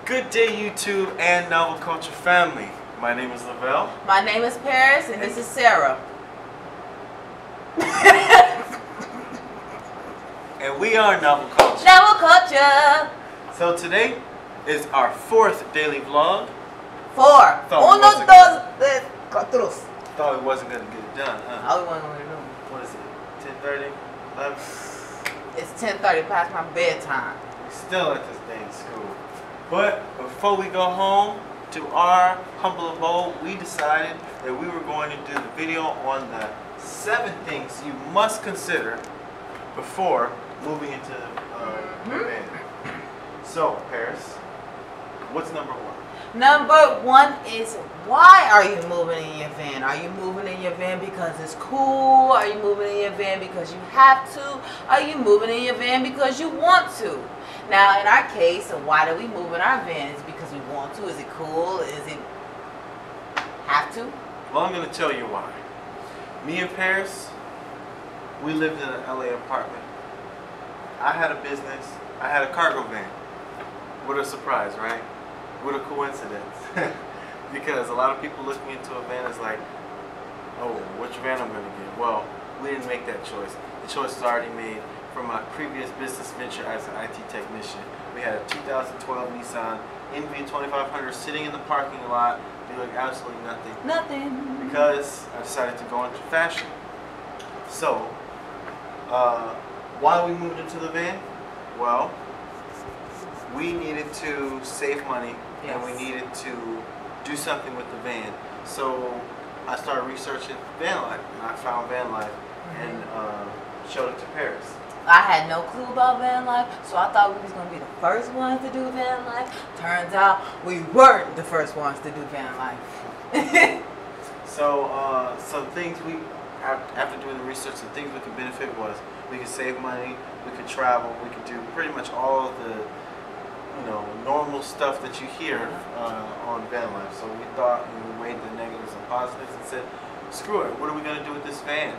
Good day, YouTube and Novel Culture family. My name is Lavelle. My name is Paris, and this is Sarah. And we are Novel Culture. Novel Culture. So today is our 4th daily vlog. 4. Uno, dos, tres, cuatro. Thought we wasn't going to get it done, huh? How we want to do? What is it? 10:30? 11? It's 10:30 past my bedtime. We're still at this dang school. But before we go home to our humble abode, we decided that we were going to do the video on the 7 things you must consider before moving into your van. So, Paris, what's number 1? Number 1 is, why are you moving in your van? Are you moving in your van because it's cool? Are you moving in your van because you have to? Are you moving in your van because you want to? Now, in our case, why do we move in our van? Is it because we want to? Is it cool? Is it have to? Well, I'm going to tell you why. Me and Paris, we lived in an LA apartment. I had a business. I had a cargo van. What a surprise, right? What a coincidence. Because a lot of people looking into a van is like, oh, which van I'm going to get? Well, we didn't make that choice. The choice was already made from my previous business venture as an IT technician. We had a 2012 Nissan NV2500 sitting in the parking lot doing absolutely nothing. Nothing. Because I decided to go into fashion. So, why we moved into the van? Well, we needed to save money, yes, and we needed to do something with the van. So I started researching Vanlife, and I found Vanlife and showed it to Paris. I had no clue about van life, so I thought we was going to be the first ones to do van life. Turns out we weren't the first ones to do van life. So some things we, after doing the research, some things we could benefit was we could save money, we could travel, we could do pretty much all of the normal stuff that you hear on van life. So we thought, and we weighed the negatives and positives and said, screw it, what are we going to do with this van?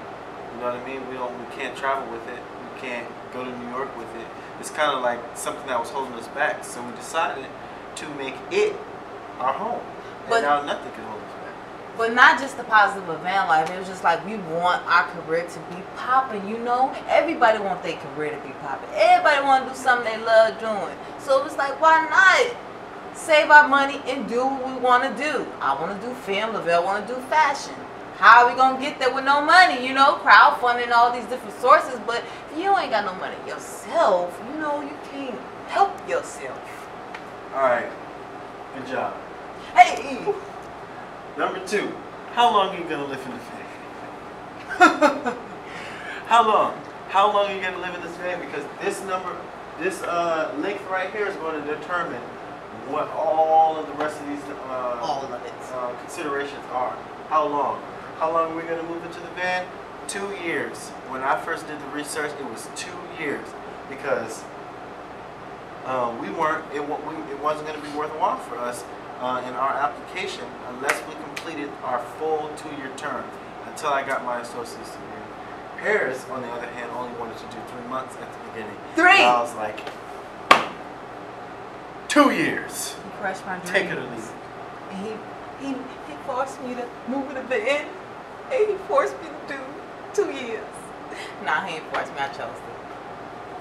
You know what I mean? We can't travel with it. We can't go to New York with it. It's kind of like something that was holding us back. So we decided to make it our home. And now nothing can hold us back. But not just the positive of van life. It was just like we want our career to be popping, you know? Everybody wants their career to be popping. Everybody want to do something they love doing. So it was like, why not save our money and do what we want to do? I want to do film. Lavelle want to do fashion. How are we going to get there with no money? You know, crowdfunding, all these different sources. But if you ain't got no money yourself, you know, you can't help yourself. All right. Good job. Hey! Number 2. How long are you going to live in the van? How long? How long are you going to live in this van? Because this length right here is going to determine what all of the rest of these considerations are. How long? How long are we going to move into the van? 2 years. When I first did the research, it was 2 years because it wasn't going to be worthwhile for us in our application unless we completed our full 2-year term until I got my associate's degree. Paris, on the other hand, only wanted to do 3 months at the beginning. 3! And I was like, 2 years. He crushed my dreams. Take it or leave it. And he forced me to move in the van. And he forced me to do 2 years. Nah, he ain't forced me. I chose to.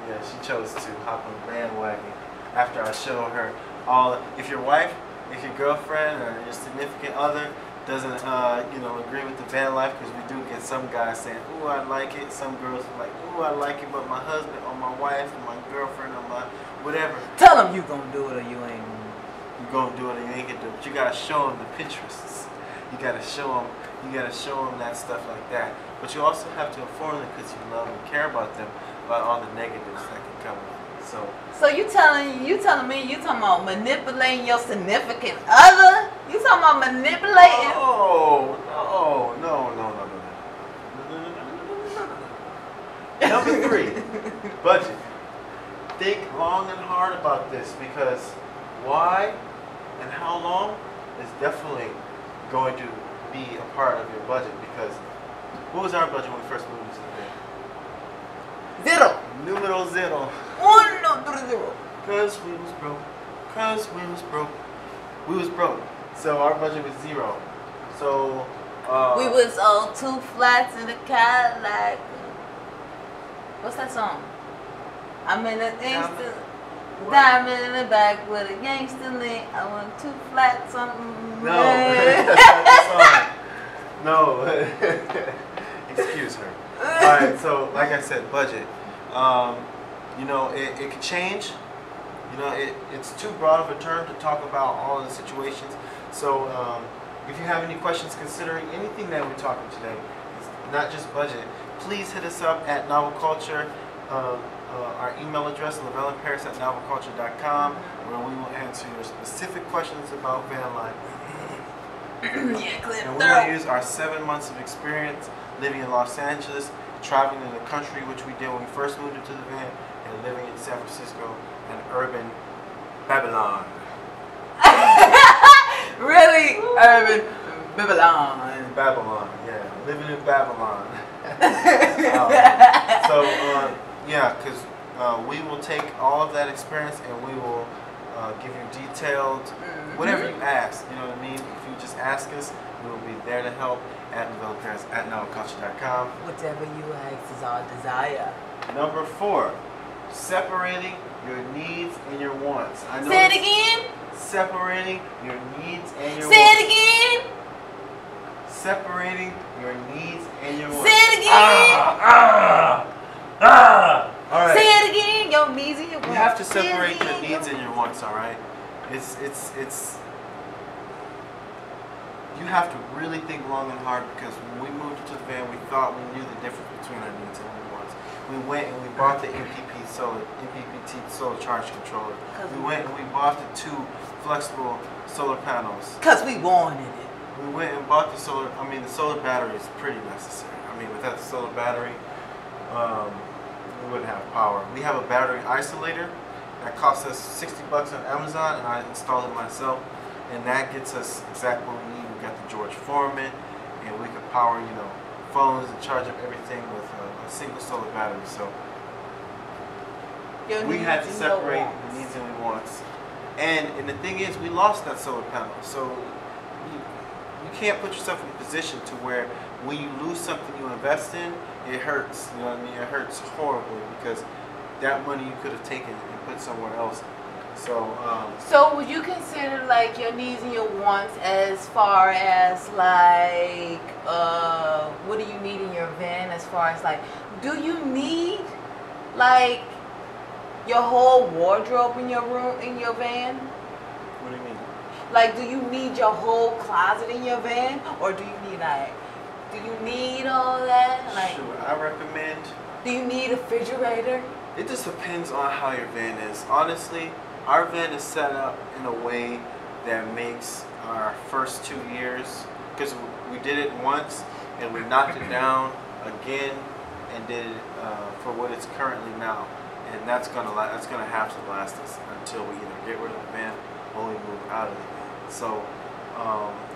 Yeah, she chose to hop on the bandwagon after I showed her all. If your wife, if your girlfriend, or your significant other doesn't, agree with the van life, because we do get some guys saying, "Ooh, I like it." Some girls are like, "Ooh, I like it," but my husband, or my wife, or my girlfriend, or my whatever. Tell them you gonna do it or you ain't. You gonna do it or you ain't gonna do it. But you gotta show them the Pinterests. You gotta show them. You gotta show them that stuff like that. But you also have to inform them because you love and care about them, about all the negatives that can come with it. So you telling me you talking about manipulating your significant other? You talking about manipulating? Oh, no. Number 3, budget. Think long and hard about this because why and how long is definitely going to be a part of your budget. Because what was our budget when we first moved into the van? 0. Numero 0. Uno, 2, 0. Because we was broke. Cause we was broke. We was broke. So our budget was zero. So we was on 2 flats in a Cadillac. What's that song? I'm in an instant diamond in the back with a gangster link. I want 2 flats on. No, that's not the song. No. Excuse her. Alright, so like I said, budget. You know, it could change. You know, it's too broad of a term to talk about all the situations. So if you have any questions considering anything that we're talking today, it's not just budget, please hit us up at Novel Culture. Our email address, lavellandparis@novelculture.com, where we will answer your specific questions about van life. Yeah, clear. And we're going to use our 7 months of experience living in Los Angeles, traveling in the country, which we did when we first moved into the van, and living in San Francisco and urban Babylon. Really? Urban Babylon. Babylon, yeah. Living in Babylon. Yeah, because we will take all of that experience and we will give you detailed, whatever you ask, you know what I mean? If you just ask us, we will be there to help at novelculture.com. Whatever you ask is our desire. Number 4, separating your needs and your wants. I know Say it again. Separating your needs and your Say wants. it again. Separating your needs and your wants. Say it again. All right. Say it again. Your needs and your wants. You have to separate your needs and your wants, all right? It's you have to really think long and hard, because when we moved to the van, we thought we knew the difference between our needs and our wants. We went and we bought the MPPT solar charge controller. We went and we bought the 2 flexible solar panels. Because we wanted it. We went and bought the solar, the solar battery is pretty necessary. Without the solar battery, we wouldn't have power. We have a battery isolator that cost us $60 on Amazon, and I installed it myself, and that gets us exactly what we need. We got the George Foreman, and we can power, phones and charge up everything with a single solar battery. So we had to separate the needs and the wants. And the thing is, we lost that solar panel. So you can't put yourself in a position to where when you lose something you invest in, it hurts. You know what I mean? It hurts horribly, because that money you could have taken and put somewhere else. So would you consider like your needs and your wants as far as like what do you need in your van, as far as like, do you need like your whole wardrobe in your room, in your van? What do you mean? Like, do you need your whole closet in your van, or do you need like, do you need all that? Like, sure, I recommend. Do you need a refrigerator? It just depends on how your van is. Honestly, our van is set up in a way that makes our first 2 years, because we did it once and we knocked it down again and did it for what it's currently now, and that's gonna have to last us until we either get rid of the van or we move out of the van. So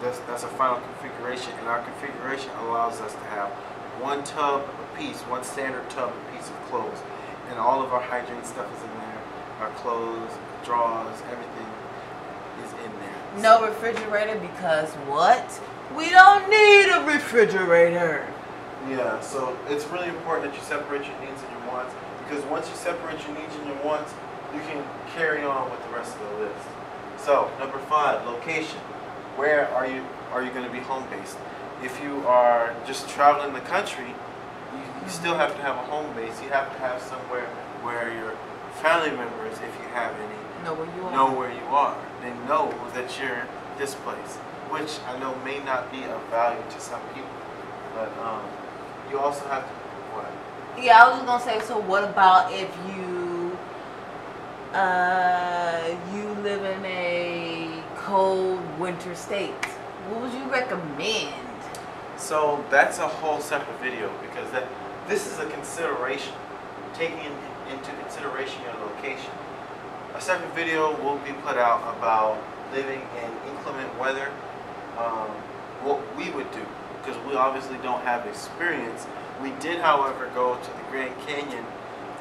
that's a final configuration, and our configuration allows us to have 1 tub apiece, 1 standard tub apiece of clothes, and all of our hygiene stuff is in there. Our clothes, drawers, everything is in there. No refrigerator, because what? We don't need a refrigerator. Yeah, so it's really important that you separate your needs and your wants, because once you separate your needs and your wants, you can carry on with the rest of the list. So, number 5, location. Where are you going to be home based? If you are just traveling the country, you still have to have a home base. You have to have somewhere where your family members, if you have any, know where you are. They know that you're this place, which I know may not be of value to some people, but you also have to, what? Yeah, I was just gonna say, so what about if you live in a cold winter state? What would you recommend? So that's a whole separate video, because this is a consideration, taking into consideration your location. A separate video will be put out about living in inclement weather, what we would do, because we obviously don't have experience. We did, however, go to the Grand Canyon,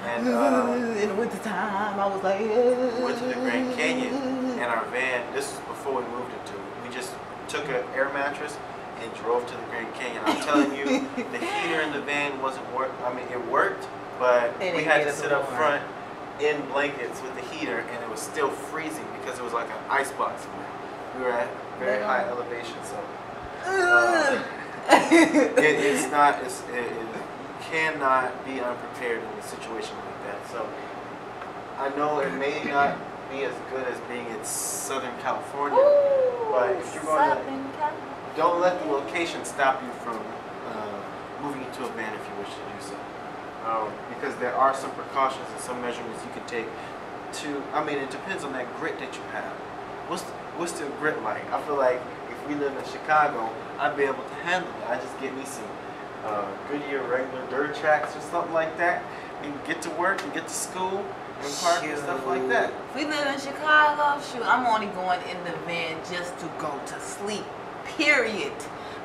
and in the winter time, I was like, went to the Grand Canyon, van. This was before we moved into it. We just took an air mattress and drove to the Grand Canyon. I'm telling you, the heater in the van wasn't work. I mean, it worked, but we had to sit up front in blankets with the heater, and it was still freezing because it was like an ice box. We were at very high elevation, so it's not. You cannot be unprepared in a situation like that. So I know it may not be as good as being in Southern California, but if you're going to, don't let the location stop you from moving into a van if you wish to do so. Because there are some precautions and some measurements you can take to, I mean, it depends on that grit that you have. What's the grit like? I feel like if we live in Chicago, I'd be able to handle it. I just get me some Goodyear regular dirt tracks or something like that, and get to work and get to school and park and stuff like that. If we live in Chicago, shoot, I'm only going in the van just to go to sleep. Period.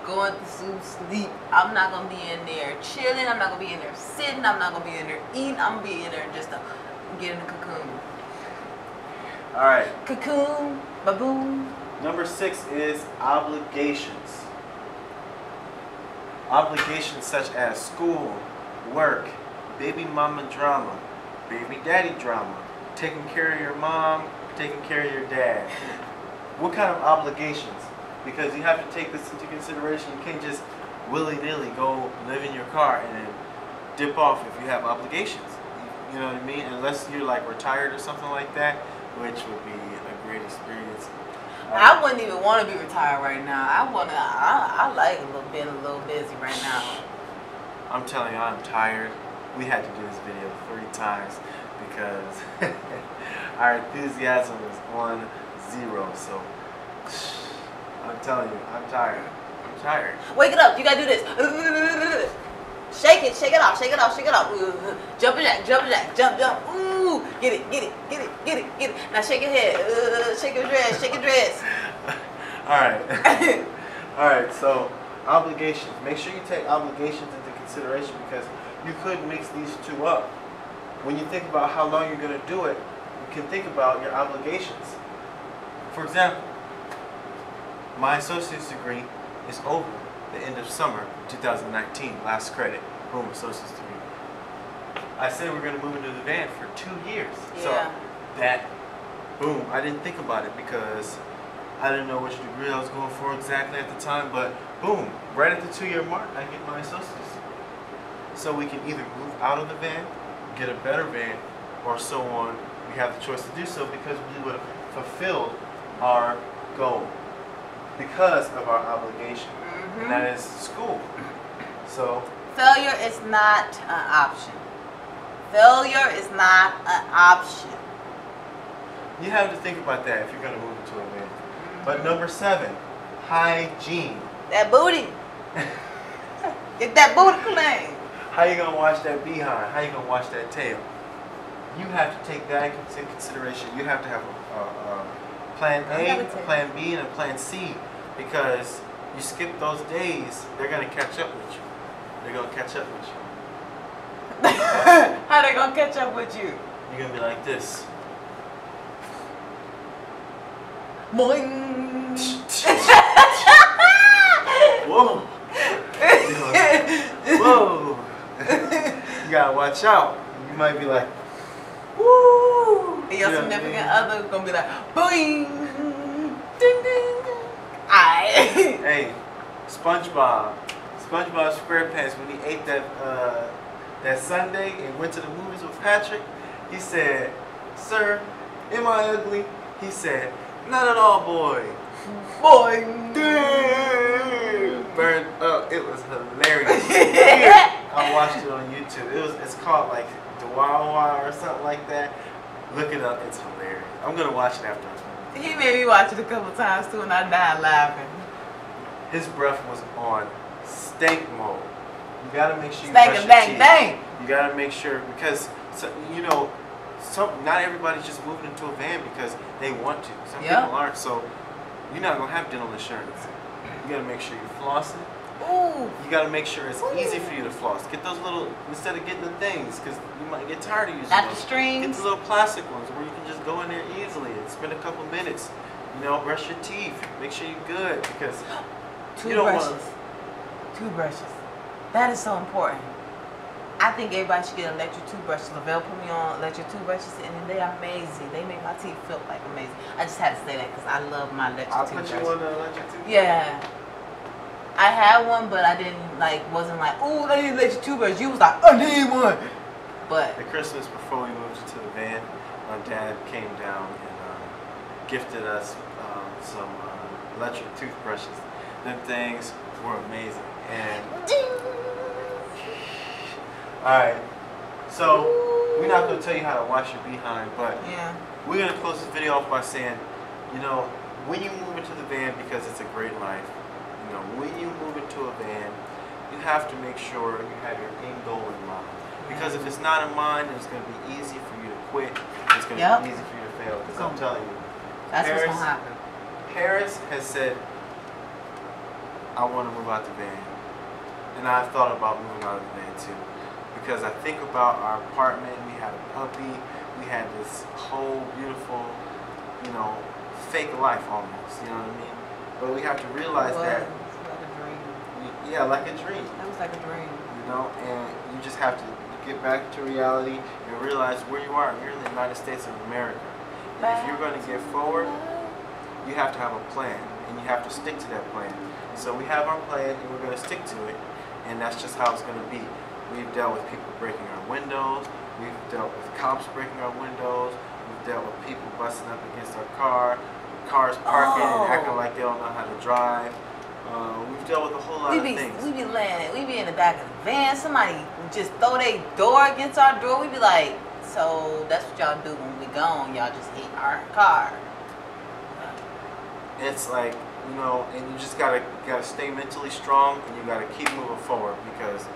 Going to sleep. I'm not gonna be in there chilling. I'm not gonna be in there sitting. I'm not gonna be in there eating. I'm gonna be in there just to get in the cocoon. All right. Cocoon, baboon. Number 6 is obligations. Obligations such as school, work, baby mama drama, baby daddy drama, taking care of your mom, taking care of your dad. What kind of obligations? Because you have to take this into consideration. You can't just willy-nilly go live in your car and then dip off if you have obligations. You know what I mean? Unless you're like retired or something like that, which would be a great experience. I wouldn't even want to be retired right now. I like being a little busy right now. I'm telling you, I'm tired. We had to do this video 3 times because our enthusiasm was on 0. So I'm telling you, I'm tired. I'm tired. Wake it up. You gotta do this. Shake it. Shake it off. Shake it off. Shake it off. Jump jack. Jump jack. Jump, jump. Ooh. Get it. Get it. Get it. Get it. Get it. Now shake your head. Shake your dress. Shake your dress. All right. All right. So obligations. Make sure you take obligations into consideration because you could mix these two up. When you think about how long you're going to do it, you can think about your obligations. For example, my associate's degree is over the end of summer 2019. Last credit. Boom, associate's degree. I said we're going to move into the van for 2 years. Yeah. So that, boom, I didn't think about it because I didn't know which degree I was going for exactly at the time. But boom, right at the 2-year mark, I get my associate's degree. So we can either move out of the van, get a better van, or so on. We have the choice to do so because we would have fulfilled our goal because of our obligation, and that is school. So failure is not an option. Failure is not an option. you have to think about that if you're going to move into a van. But number 7, hygiene. That booty. Get that booty clean. How you going to wash that behind? How you going to wash that tail? You have to take that into consideration. You have to have a plan A, a plan B, and a plan C, because you skip those days, they're going to catch up with you. They're going to catch up with you. How they going to catch up with you? You're going to be like this. Boing. Whoa. Whoa. You got to watch out. You might be like, woo. And your significant other going to be like, boing. Ding, ding. Aight. Hey, SpongeBob SquarePants, when he ate that Sunday and went to the movies with Patrick, he said, "Sir, am I ugly?" He said, "Not at all, boy." Boing. Burned up. It was hilarious. I watched it on YouTube. It's called like Dawawa or something like that. Look it up. It's hilarious. I'm gonna watch it after. He made me watch it a couple times too, and I died laughing. His breath was on stank mode. You gotta make sure you Stank brush and your bang teeth. bang. You gotta make sure, because not everybody's just moving into a van because they want to. Some people aren't. So you're not gonna have dental insurance. You gotta make sure you're flossing. Ooh. You gotta make sure it's easy for you to floss. Get those little, instead of getting the things, because you might get tired of using Not those. the strings. Get the little plastic ones where you can just go in there easily and spend a couple minutes You know, brush your teeth. Make sure you're good because you don't want Toothbrushes. That is so important. I think everybody should get electric toothbrushes. Lavelle put me on electric toothbrushes, and they are amazing. They make my teeth feel like amazing. I just had to say that because I love my electric toothbrush. I'll put you on the electric toothbrush. Yeah. I had one, but I didn't wasn't like, oh, I need an electric toothbrush. You was like, I need one. But the Christmas before we moved into the van, my dad came down and gifted us some electric toothbrushes. Them things were amazing. And alright, so we're not going to tell you how to wash your behind, but yeah, we're going to close this video off by saying, you know, when you move into the van, because it's a great life, you know, when you move into a van, you have to make sure you have your end goal in mind. Because if it's not in mind, it's going to be easy for you to quit. It's going to be easy for you to fail. Because I'm telling you, that's what's going to happen. Paris has said, I want to move out the van. And I've thought about moving out of the van too. Because I think about our apartment, we had a puppy, we had this whole beautiful, you know, fake life almost, you know what I mean? But we have to realize that. It was like a dream. Yeah, like a dream. That was like a dream. You know, and you just have to get back to reality and realize where you are. You're in the United States of America. And if you're going to get forward, you have to have a plan. And you have to stick to that plan. So we have our plan and we're going to stick to it. And that's just how it's going to be. We've dealt with people breaking our windows. We've dealt with cops breaking our windows. We've dealt with people busting up against our cars parking and acting like they don't know how to drive. We've dealt with a whole lot of things. We be laying, we be in the back of the van. Somebody just throw their door against our door. We be like, so that's what y'all do when we gone. Y'all just hit our car. It's like, you know, and you just gotta stay mentally strong and you gotta keep moving forward because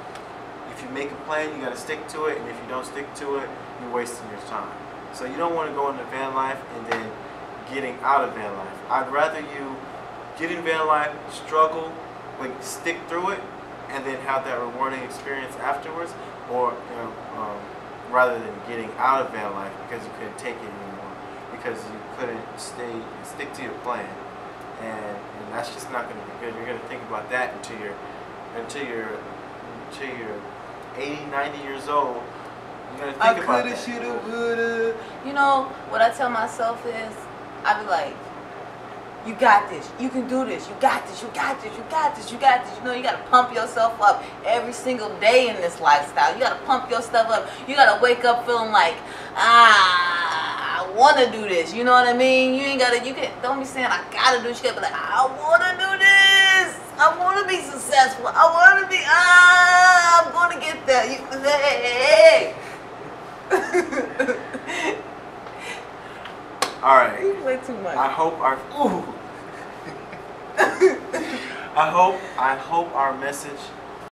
if you make a plan, you gotta stick to it, and if you don't stick to it, you're wasting your time. So you don't want to go into van life and then getting out of van life. I'd rather you get in van life, struggle, like stick through it, and then have that rewarding experience afterwards, or rather than getting out of van life because you couldn't take it anymore, because you couldn't stick to your plan, and that's just not going to be good. You're going to think about that until you're 80, 90 years old. You're going to think about that. Shoulda, woulda. You know what I tell myself is, I be like, you got this. You can do this. You got this. You got this. You got this. You got this. You know, you got to pump yourself up every single day in this lifestyle. You got to pump your stuff up. You got to wake up feeling like, I want to do this. You know what I mean? You ain't got to, don't be saying, I got to do this. You got to be like, I want to do this. I want to be successful. I want to be, I'm going to get there. Hey. All right. You play too much. I hope our message